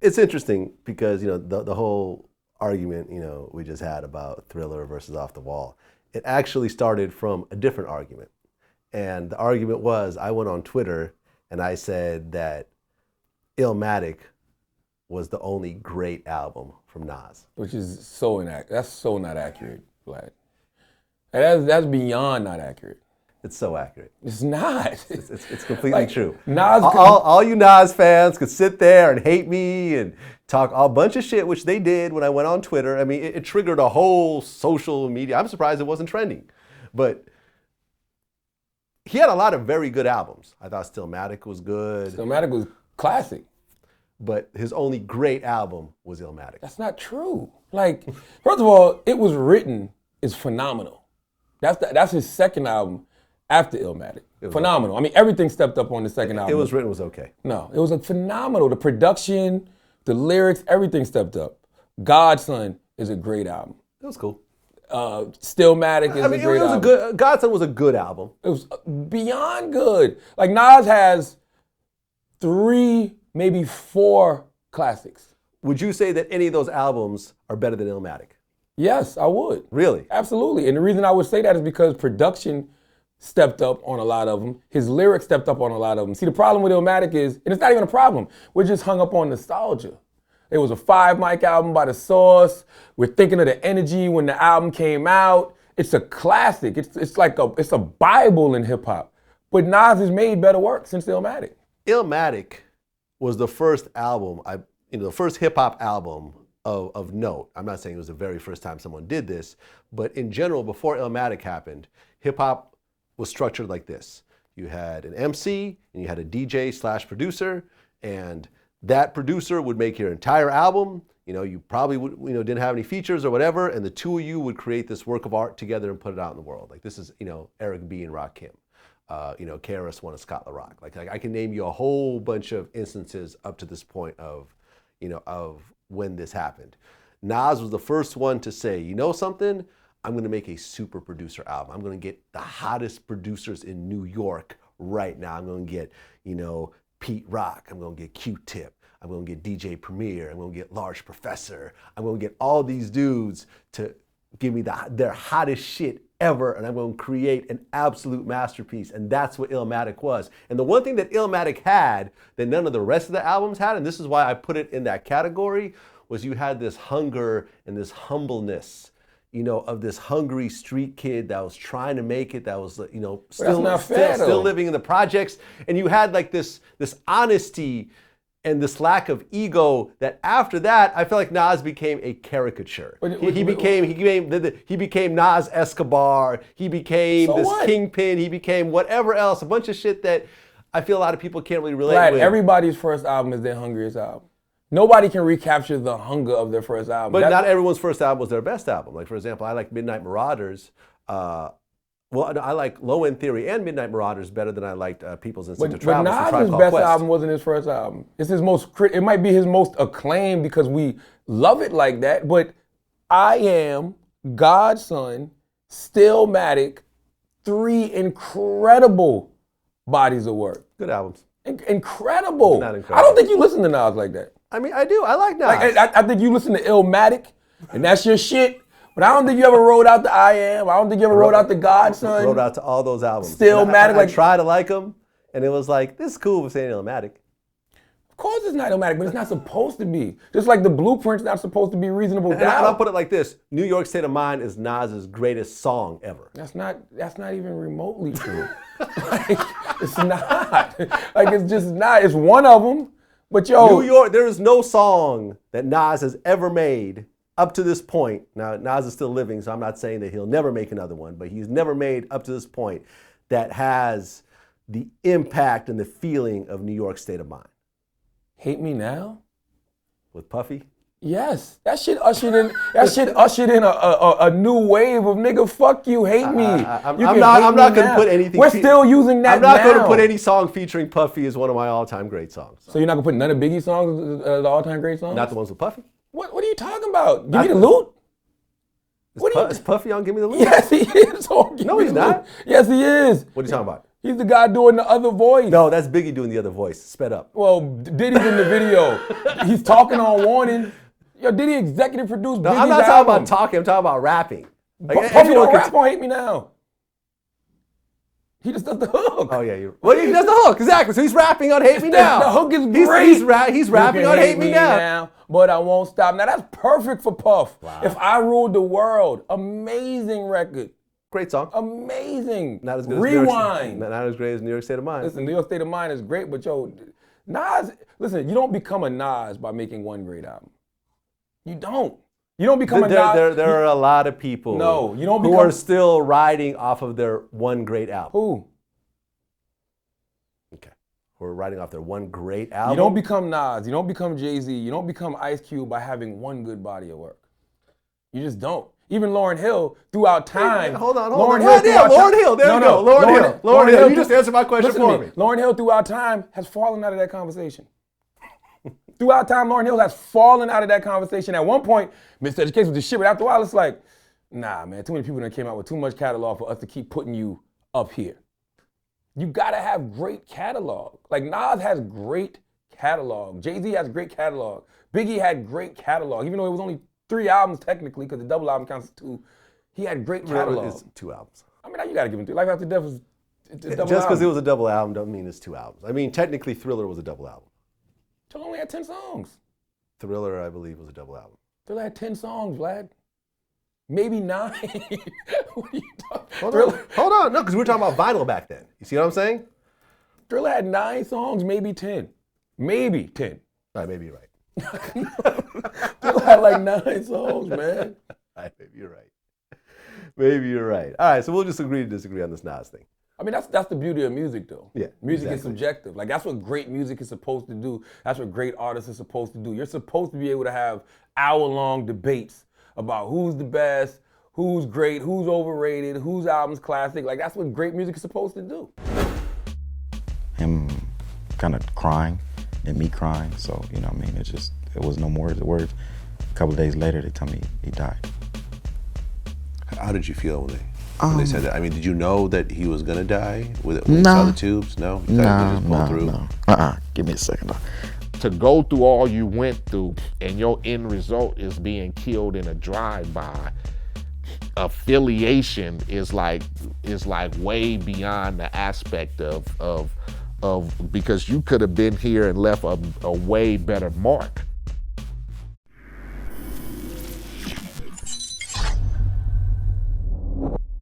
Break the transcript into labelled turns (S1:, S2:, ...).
S1: It's interesting because, the whole argument, we just had about Thriller versus Off the Wall, it actually started from a different argument. And the argument was, I went on Twitter and I said that Illmatic was the only great album from Nas.
S2: Which is so inaccurate. That's so not accurate, Vlad. And that's beyond not accurate.
S1: It's so accurate.
S2: It's not.
S1: It's completely true.
S2: Nas
S1: all you Nas fans could sit there and hate me and talk a bunch of shit, which they did when I went on Twitter. I mean, it triggered a whole social media. I'm surprised it wasn't trending. But he had a lot of very good albums. I thought Stillmatic was good.
S2: Stillmatic was classic.
S1: But his only great album was Illmatic.
S2: That's not true. Like, first of all, It Was Written is phenomenal. That's his second album after Illmatic. Phenomenal.
S1: Okay.
S2: I mean, everything stepped up on the second album.
S1: It Was Written was okay.
S2: No, it was phenomenal. The production, the lyrics, everything stepped up. Godson is a great album.
S1: It was cool.
S2: Stillmatic is a great album.
S1: Godson was a good album.
S2: It was beyond good. Like, Nas has 3, maybe 4 classics.
S1: Would you say that any of those albums are better than Illmatic?
S2: Yes, I would.
S1: Really?
S2: Absolutely. And the reason I would say that is because production stepped up on a lot of them. His lyrics stepped up on a lot of them. See, the problem with Illmatic is, and it's not even a problem, we're just hung up on nostalgia. It was a 5-mic album by The Source. We're thinking of the energy when the album came out. It's a classic. It's like it's a Bible in hip hop. But Nas has made better work since Illmatic.
S1: Illmatic was the first album, the first hip hop album of note. I'm not saying it was the very first time someone did this, but in general, before Illmatic happened, hip hop was structured like this. You had an MC and you had a DJ/producer, and that producer would make your entire album. You probably didn't have any features or whatever, and the two of you would create this work of art together and put it out in the world. Like, this is, Eric B. and Rakim. KRS-One and Scott LaRock. Like I can name you a whole bunch of instances up to this point of when this happened. Nas was the first one to say, you know something? I'm gonna make a super producer album. I'm gonna get the hottest producers in New York right now. I'm gonna get, Pete Rock. I'm gonna get Q-Tip. I'm gonna get DJ Premier. I'm gonna get Large Professor. I'm gonna get all these dudes to give me their hottest shit ever, and I'm going to create an absolute masterpiece. And that's what Illmatic was. And the one thing that Illmatic had that none of the rest of the albums had, and this is why I put it in that category, was you had this hunger and this humbleness, of this hungry street kid that was trying to make it, that was, still living in the projects. And you had like this honesty and this lack of ego that after that, I feel like Nas became a caricature. He became Nas Escobar. He became kingpin. He became whatever else, a bunch of shit that I feel a lot of people can't really relate with.
S2: Everybody's first album is their hungriest album. Nobody can recapture the hunger of their first album.
S1: But not everyone's first album was their best album. Like, for example, I like Midnight Marauders. I like Low End Theory and Midnight Marauders better than I liked People's Instinct to Travel.
S2: But Nas' best album wasn't his first album. It's his most. It might be his most acclaimed because we love it like that. But I Am, Godson, Stillmatic, 3 incredible bodies of work.
S1: Good albums.
S2: Incredible.
S1: Not incredible.
S2: I don't think you listen to Nas like that.
S1: I mean, I do. I like Nas.
S2: I think you listen to Illmatic, and that's your shit. But I don't think you ever wrote out the I Am. I don't think you ever wrote out the Godson.
S1: Wrote out to all those albums.
S2: Stillmatic.
S1: I tried to like them, and it was like, this is cool for saying Illmatic.
S2: Of course it's not Illmatic, but it's not supposed to be. Just like the Blueprint's not supposed to be Reasonable Doubt.
S1: And I'll put it like this. New York State of Mind is Nas's greatest song ever.
S2: That's not even remotely true. It's not. It's just not. It's one of them. But
S1: New York, there is no song that Nas has ever made up to this point. Now, Nas is still living, so I'm not saying that he'll never make another one, but he's never made up to this point that has the impact and the feeling of New York State of Mind.
S2: Hate Me Now?
S1: With Puffy?
S2: Yes. That shit ushered in a new wave of nigga, fuck you, hate me.
S1: I'm not going to put anything.
S2: We're still using that now.
S1: I'm not going to put any song featuring Puffy as one of my all-time great songs.
S2: So you're not going to put none of Biggie's songs as all-time great songs?
S1: Not the ones with Puffy.
S2: What are you talking about? Give Me the Loot?
S1: Is Puffy on Give Me the Loot?
S2: Yes, he is on Give
S1: No,
S2: Me
S1: he's
S2: the
S1: not.
S2: Loot. Yes, he is.
S1: What are you talking about?
S2: He's the guy doing the other voice.
S1: No, that's Biggie doing the other voice. Sped up.
S2: Well, Diddy's in the video. He's talking on Warning. Yo, Diddy executive produced Biggie's
S1: I'm not talking
S2: album.
S1: about talking. I'm talking about rapping. Like,
S2: Puffy don't rap on Hate Me Now. He just does the hook.
S1: Oh yeah, well he does the hook exactly. So he's rapping on Hate Me Now.
S2: The hook is great.
S1: He's rapping on Hate Me Now.
S2: But I won't stop. Now that's perfect for Puff.
S1: Wow.
S2: If I Ruled the World, amazing record.
S1: Great song.
S2: Amazing.
S1: Not as good
S2: Rewind.
S1: Not as great as New York State of Mind.
S2: Listen, New York State of Mind is great, but yo, Nas. Listen, you don't become a Nas by making one great album. You don't. You don't become a Nas.
S1: There are a lot of people who are still riding off of their one great album.
S2: Who?
S1: Okay. Who are riding off their one great album.
S2: You don't become Nas. You don't become Jay-Z. You don't become Ice Cube by having one good body of work. You just don't. Even Lauryn Hill, throughout time.
S1: Hold on.
S2: Lauryn
S1: Hill. There you go. Lauryn Hill. You just answered my question for me.
S2: Lauryn Hill, throughout time, has fallen out of that conversation. Throughout time, Lauryn Hill has fallen out of that conversation. At one point, Mr. Education was the shit, but after a while, it's like, nah, man, too many people that came out with too much catalog for us to keep putting you up here. You gotta have great catalog. Like Nas has great catalog. Jay-Z has great catalog. Biggie had great catalog, even though it was only 3 albums technically, because the double album counts as 2. He had great catalog.
S1: It's 2 albums.
S2: I mean, you gotta give him 3. Life After Death was a double album.
S1: Just because it was a double album doesn't mean it's 2 albums. I mean, technically Thriller was a double album.
S2: Thriller only had 10 songs.
S1: Thriller, I believe, was a double album.
S2: Thriller had 10 songs, Vlad. Maybe 9. What are you talking
S1: Hold on. No, because we were talking about vinyl back then. You see what I'm saying?
S2: Thriller had 9 songs, maybe 10. Maybe 10.
S1: All right, maybe you're right.
S2: Thriller had like 9 songs, man.
S1: All right, maybe you're right. Maybe you're right. All right, so we'll just agree to disagree on this Nas thing.
S2: I mean, that's the beauty of music, though.
S1: Yeah,
S2: music is subjective. Like, that's what great music is supposed to do. That's what great artists are supposed to do. You're supposed to be able to have hour-long debates about who's the best, who's great, who's overrated, whose album's classic. Like, that's what great music is supposed to do.
S3: Him kind of crying and me crying. So, you know what I mean? It was no more words. A couple of days later, they tell me he died.
S4: How did you feel when they said that? I mean, did you know that he was gonna die when you saw the tubes? No? You just pulled through?
S3: No. Give me a second.
S5: To go through all you went through and your end result is being killed in a drive-by, affiliation is like way beyond the aspect of because you could have been here and left a way better mark.